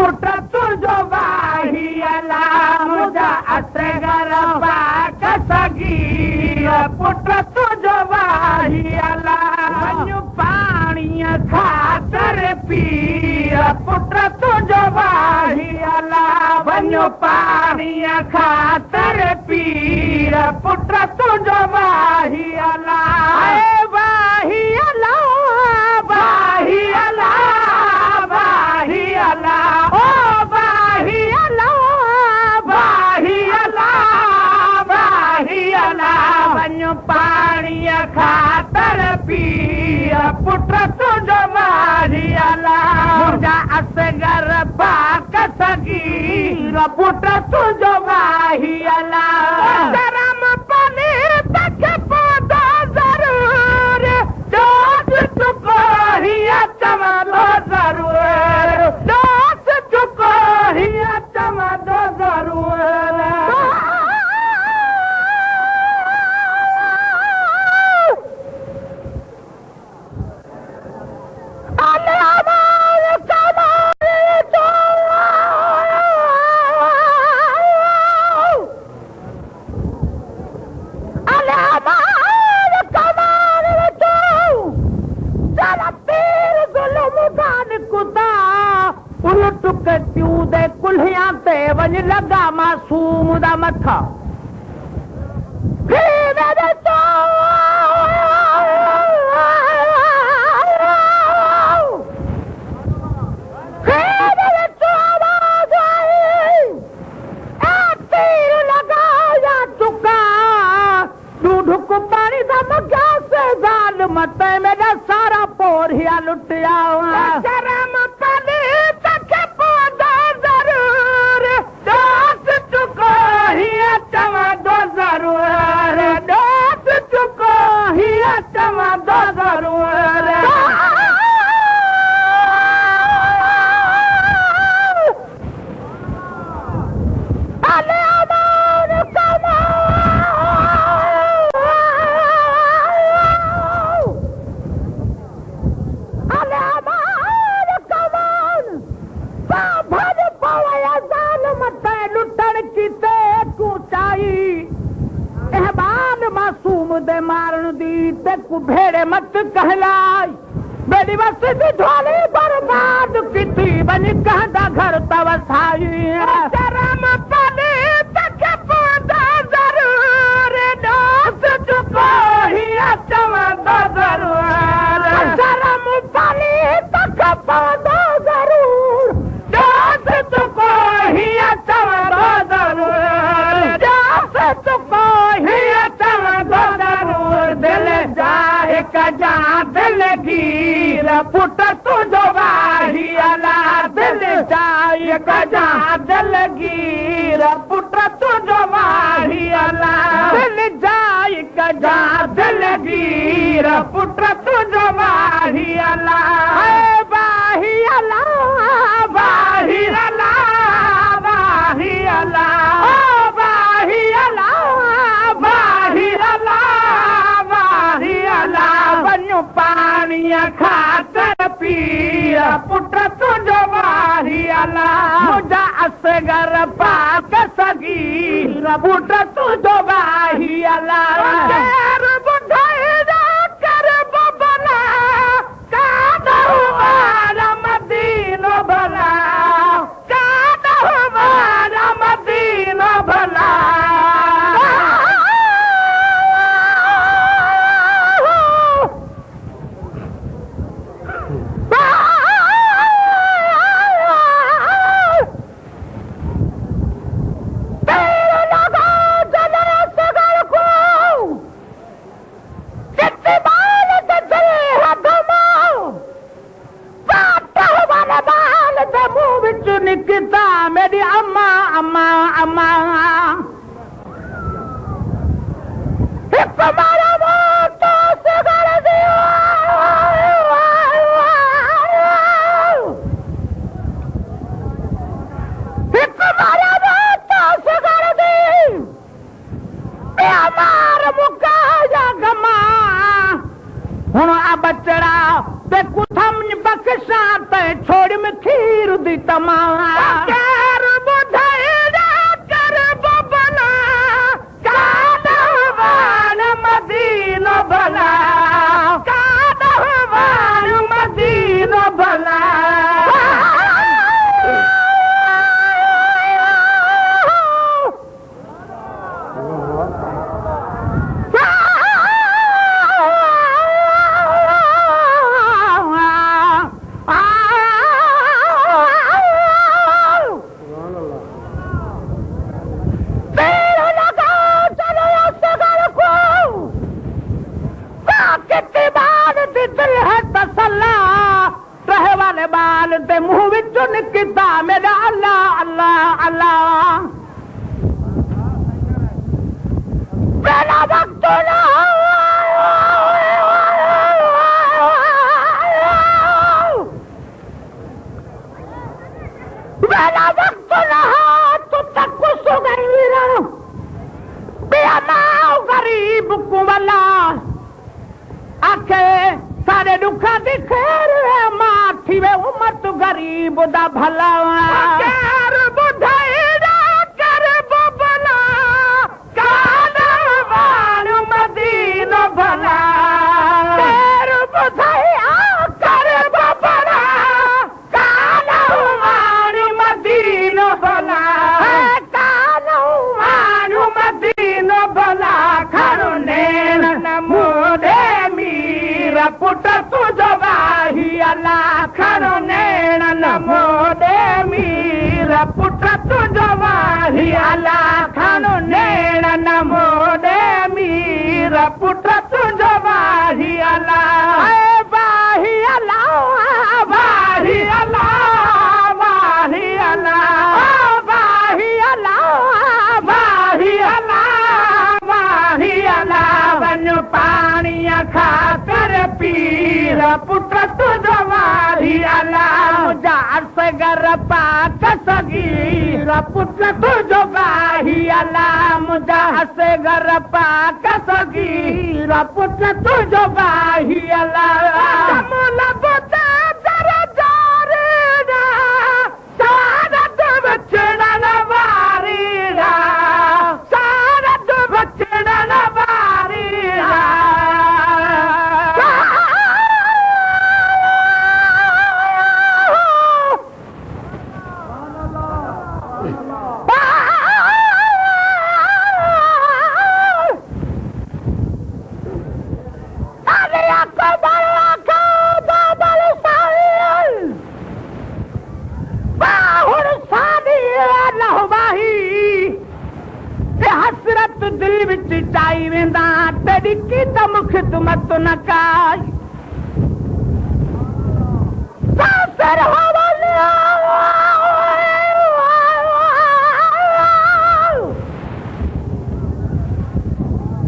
पुट तुंहिंजो वाही अला मुंहिंजा असगर पाक सगीर पुट तुंहिंजो वाही अला वञ पाणीअ ख़ातिर पीर पुट तुंहिंजो वाही अला वञ पाणीअ ख़ातिर पीर पुट तुंहिंजो वाही अला वाही अला वाही अला वाही अला ओ वाही अला वाही अला वाही अला वञ पाणीअ ख़ातिर पीर पुट तुंहिंजो वाही अला मुंहिंजा असगर पाक सगीर पुट तुंहिंजो वाही अला शरम पले तक पौधा ज़रूर दोस्त चुको हीअ चवंदो ज़रूर दोस्त चुको हीअ चवंदो ज़रूर कुल्हियां ते वञ लॻा मासूम दा मथा ढुक पाणी दा मगा से ज़ाल मत मेरा सारा पोरिया लुटिया शरम पले तक पौधा ज़रूर दोस्त चुको हीअ चवंदो ज़रूर दोस्त चुको हीअ चवंदो ज़रूर मारण दी ते भेड़े मत कहलाई बेड़ी बस ढोली बर्बाद किथी बन कहदा घर तवसाई शरम पले तक पौधा ज़रूर दोस्त चुको हीअ चवंदो ज़रूर शरम पले तक पौधा ज़रूर दोस्त चुको हीअ चवंदो ज़रूर दोस्त चुको हीअ चवंदो दिल जाए कजा दिल गीर पुट तुंहिंजो वाही अला दिल जाए कजा दिल गीर पुट तुंहिंजो वाही अला दिल जाए कजा दिल गीर पुट तुंहिंजो वाही अला वाही अला वाही अला वाही अला वाही अला वाही अला वञ पाणीअ ख़ातिर पीर पुट तुंहिंजो वाही अला मुंहिंजा असगर पाक सगीर पुट तुंहिंजो वाही अला मदीनो भला मदीनो भला मेरी अम्मा अम्मा अम्मा हूं आ बचड़ा ते कुछ बख्शा ते छोड़ में खीर दी तमाम कर बुधाईदा कर बबला कादवान मदीनो भला कादवान मदीनो भला बाल ते मुंह विचों निकदा मेरा अल्लाह अल्लाह अल्लाह मेरा वक्त ना मेरा वक्त ना तू तक सो गई रहो बेअमाओ गरीब को वाला आखे सारे दुखा दी खैर माथी वे उमत गरीब दा भला कर बुधाईदा कर बबला कादवान मदीनो भला कर बुधाईदा कर बबला कादवान मदीनो भला कादवान मदीनो भला खड़ो नैन मोदे मीरा पुट तुझो वाही अल्लाह खड़ो नैन नमो दे मीरा पुट तुझो वाही अल्लाह खड़ो नैन नमो दे मीरा पुट तुझो वाही अल्लाह वाही अल्लाह वाही अल्लाह वाही अल्लाह वाही अल्लाह वाही अल्लाह वाही अल्लाह वञो पाणीअ खातर पीर पुट तुझो वाही अल्लाह मुंहिंजा असगर पाक सगीर पुट तुझो वाही अल्लाह मुंहिंजा असगर पाक सगीर पुट तुझो वाही अल्लाह मुल बुता दर जारेड़ा सारद बचड़न वारीड़ा सारद बचड़न वारीड़ा हसरत दिल विच चाई वेंदा तेरी कीदम खिदमत न काई सासर हवाले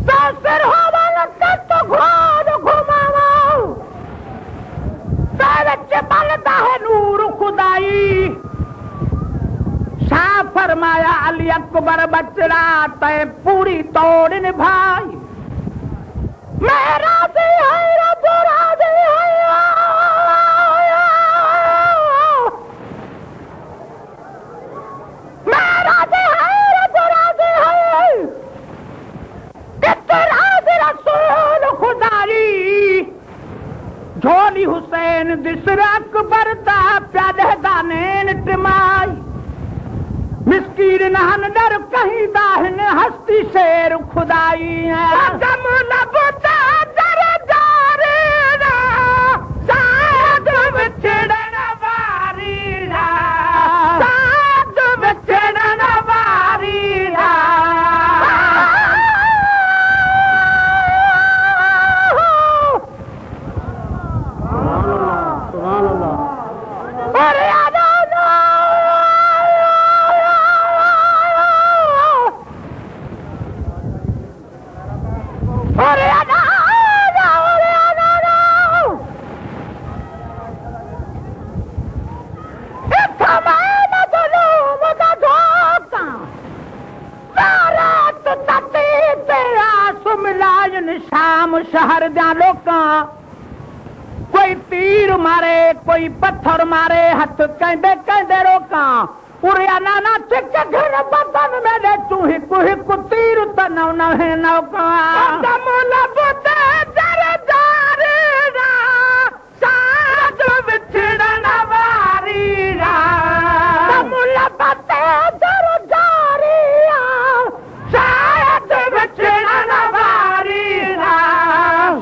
सासर हवाले तो घोर घुमाओ सारे चमलदा है नूर खुदाई शाह फरमाया अली अकबर बचड़ा तय पूरी तोड़ निभाई मैं राजी है रब राजी है मैं राजी है रब राजी है राजी रसूल खुदाई झोली हुसैन दिसर अकबर दा प्यादे दानेन टिमाई मिस्कीर नहन डर कहीं दाहन हस्ती शेर खुदाई कदम लबता दर जारेड़ा साद विछड़न वारीड़ा साद विछड़न वारीड़ा शाम शहर दया लोकां कोई तीर मारे कोई पत्थर मारे हथ कंदे कंदे रोका उड़िया नाना चिक घर बदन में तू हिकु हिकु तीर त न है नौका मुल बुते जर जारी रा साथ विछड़न वारी रा मुल बुते जर जारी रा साथ विछड़न वारी रा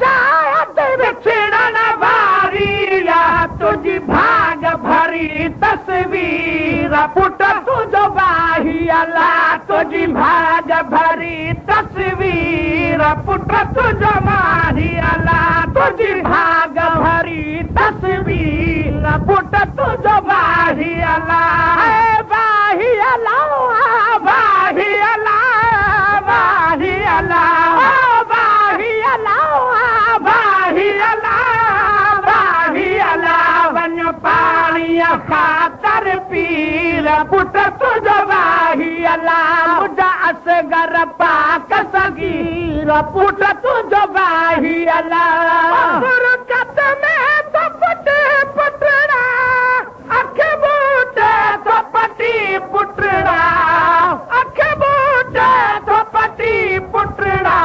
साथ विछड़न वारी रा तुझी भाग भरी तस्वीर पुट तुझो बाही अला तुझी भाग भरी तस्वीर पुट तुझो बाही अला तुझी भाग भरी तस्वीर पुट तुझो बाही अला बाही अला बाही अला बाही अला बाही अला बाही अला बाही अला वन पाणी खातर पीर पुट तुझो वाही अला मुझा असगर पाक सगीर पुट तुझो वाही अला फुरकत में तो पटे पुटड़ा अख बूटे तो पटी पुटड़ा अख बूटे तो पटी पुटड़ा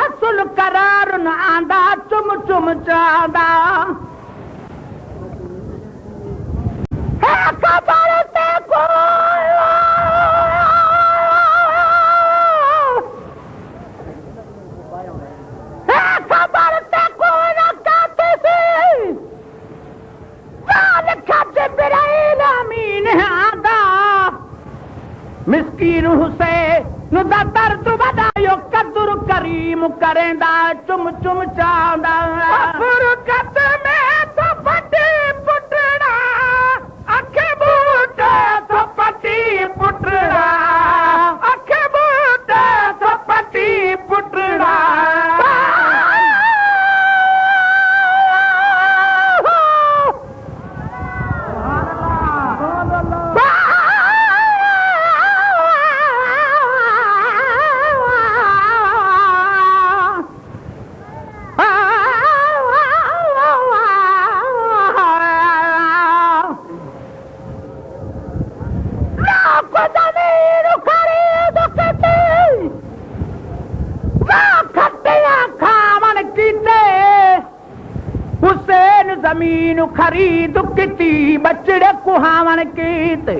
असुल करार न आंदा चुम चुम चांदा है खबर ते को है खबर ते को न काते से वाल खाते बिराइल अमीन आंदा मिस्कीन हुसैन नुदा दर्द वधायो कदुर करीम करेंदा चुम चुम चांदा फुरकत में तो पटी पुटड़ा अख बूटे तो पटी पुटड़ा अख बूटे तो पटी पुटड़ा जमीन खरीद किती बचड़े कुहावन कीते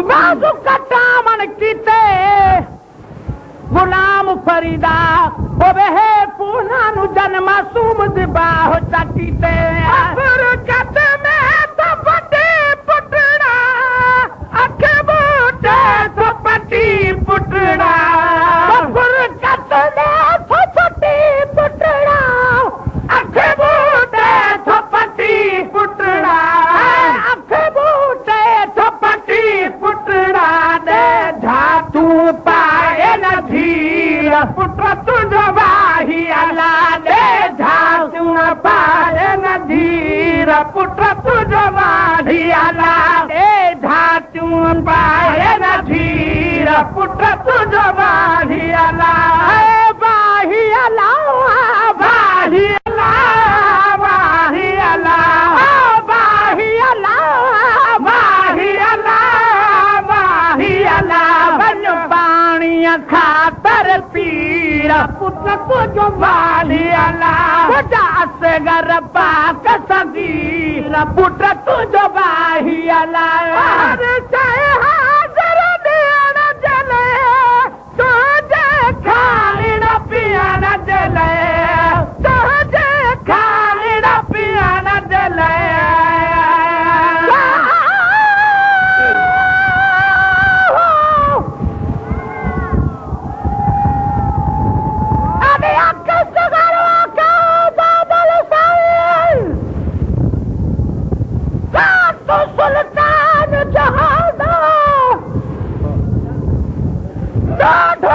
बाजू कटावन कीते गुलाम फरीदा होवे है पूना नु जन मासूम दिबा हो चकीते फुरकत में तो पटी पुटड़ा अख बूटे तो पटी पुटड़ा फुरकत में तो पटी पुटड़ा अख बूटे तो पटी पुटड़ा अख बूटे तो पटी पुटड़ा दे धातु पाए न धीर पुत्र तुझो वाही अला दे धातु पाए न धीर पुत्र तुझो वाही अला दे धातु पाए न धीर पुत्र तुझो वाही अला वाही अला वाही अला वाही अला वाही अला वाही अला वाही अला वन पाणी खातर पीर पुत्र तुझो वाही अला मुझा असगर पाक सगीर पुत्र तुझो वाही अला हर शइ हाज़िर ॾियण जले तुझे खाइण पीअण जले तुझे खाइण पीअण जले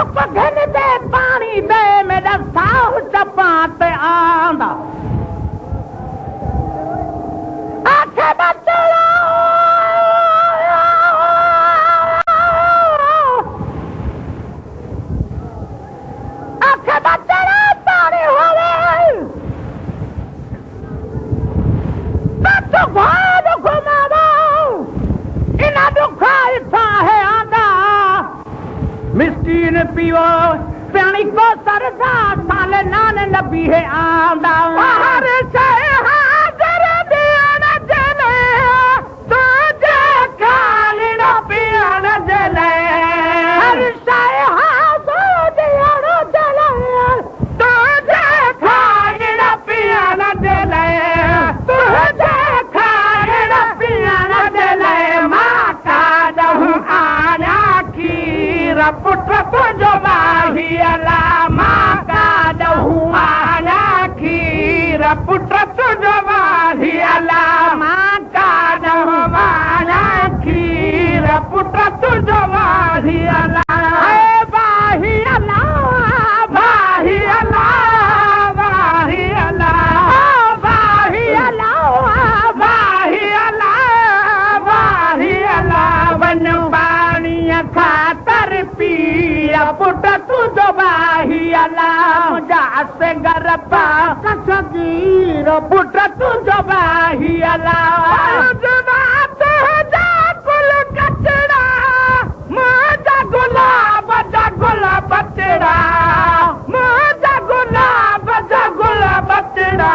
घन दे पानी दे मेरा साह चपात आंदा आखे बचड़ा आखे बचड़ा पानी होवे तो घाट घुमावो इना दुखा इथा है आंदा मिस्कीन पियो पानी को सरदा साल नान नबी है आंदा हर शय हाजिर दियन जले तुझे खालिन पियन जले हर शय हाजिर दियन जले तुझे खालिन पियन जले तुझे खालिन पियन जले मां का दहु आना खीर पुत्र तुझो बाही अला मां का दहु आना खीर पुत्र तुझो बाही अला मां का दहु आना खीर पुत्र तुझो बाही अला बाही अला बाही अला बाही अला बाही अला बाही अला बाही अला वन पानी खातर पिया पुट तुझो बाही अला मुझा से गरबा कसगीर पुट तुझो बाही अला जनात जा कुल कचड़ा मुझा गुलाब बचड़ा मुझा गुलाब बचड़ा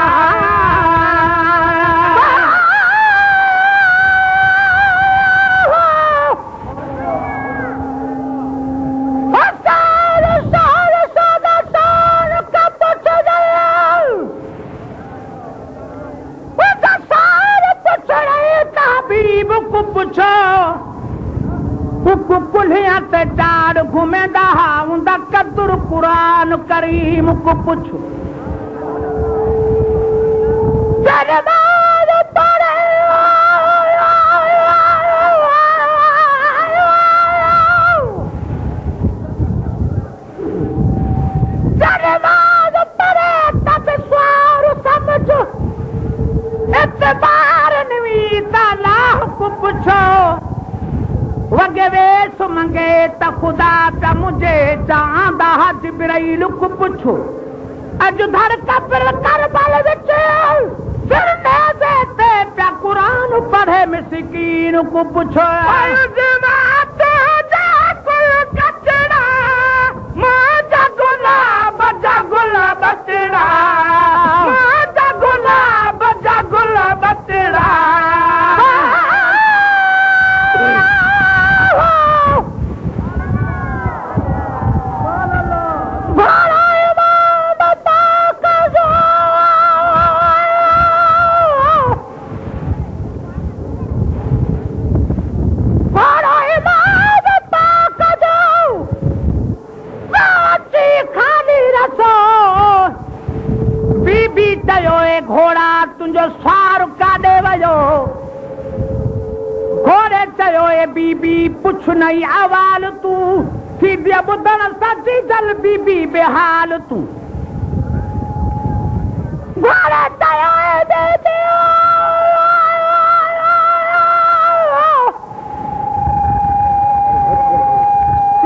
पुलिया ते चार घुमेंदा हूंदा कदुर कुरान करीम को पुछो जरदार पड़े जरदार पड़े तब स्वार समझो एतबार नवीता लाह को पुछो वगे वेस मंगे त खुदा त मुझे चांदा जिब्राइल को पुछो अज धर कब्र करबल विच सिरने ते प्या कुरान पढ़े मिस्कीन को पुछो जमात जा कुल कचड़ा मुझा गुलाब बचड़ा मुझा गुलाब बचड़ा घोड़ा तुंजो सार काॾे वयो घोड़े चयो ए बीबी पुछ नई अवाल तूं थी बिया ॿुधण सची जल बीबी बेहाल तूं घोड़े चयो ए बीबी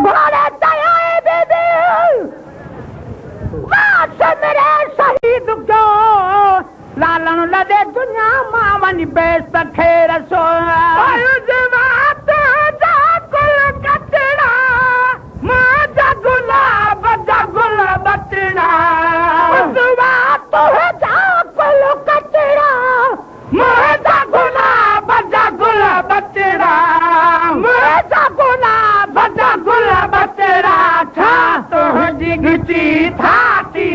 घोड़े चयो ए बीबी वास मेरे शहीद क्यों लालन लदे दुनिया मां वनी बेस खेर सो जमात जा कुल कचड़ा मुझा गुलाब बचड़ा जमात जा कुल कचड़ा मुझा गुलाब बचड़ा मुझा गुलाब बचड़ा छा तुझी घिची थाती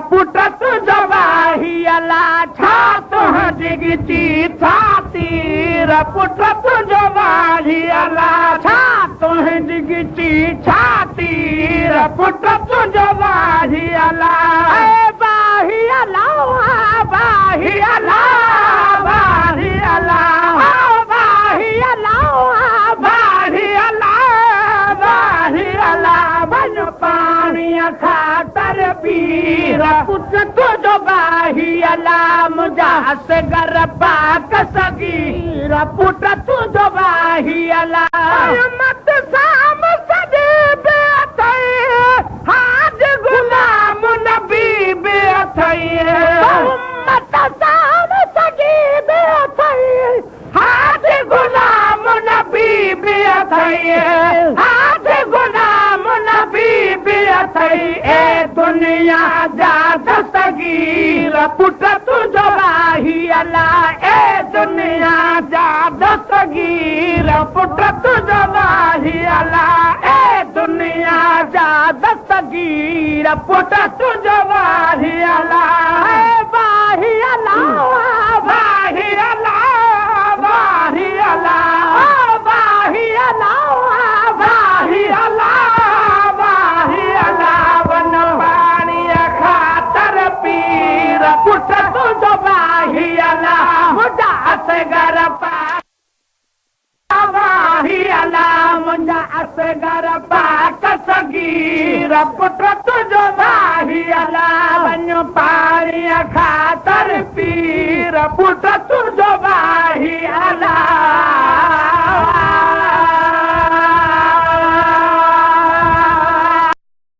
पुट तुझो बाही अला छा तुझी घिची थाती पुट तुझो बाही अला छा तुझी घिची छाती पुट तुझो बाही अला बाही अला बाही अला बाही अला बाही अला बाही अला बाही अला ख़ातर पीर पुट तुंहिंजो बाही अला मुंहिंजा असगर पाक सगीर पुट तुंहिंजो बाही अला मत साम सॼे बे अथई हाज गुलाम नबी बे अथई मत साम सॼे बे अथई हाज गुलाम नबी बे अथई हाज गुलाम नबी बे अथई ए दुनिया जा दस्तगीर पुट तुंहिंजो बाही अला ए दुनिया जा दस्तगीर पुट तुंहिंजो बाही अला ए दुनिया जा दस्तगीर पुट तुंहिंजो बाही अला बाही अला बाही अला बाही अला बाही अला बाही अला बाही अला वन पाणीअ ख़ातर पीर पुट तुंहिंजो बाही अला मुंहिंजा असगर बाही अला मुंहिंजा असगर पाक सगीर पुट तुंहिंजो बाही अला वञ पाणीअ ख़ातर पीर पुट तुंहिंजो बाही अला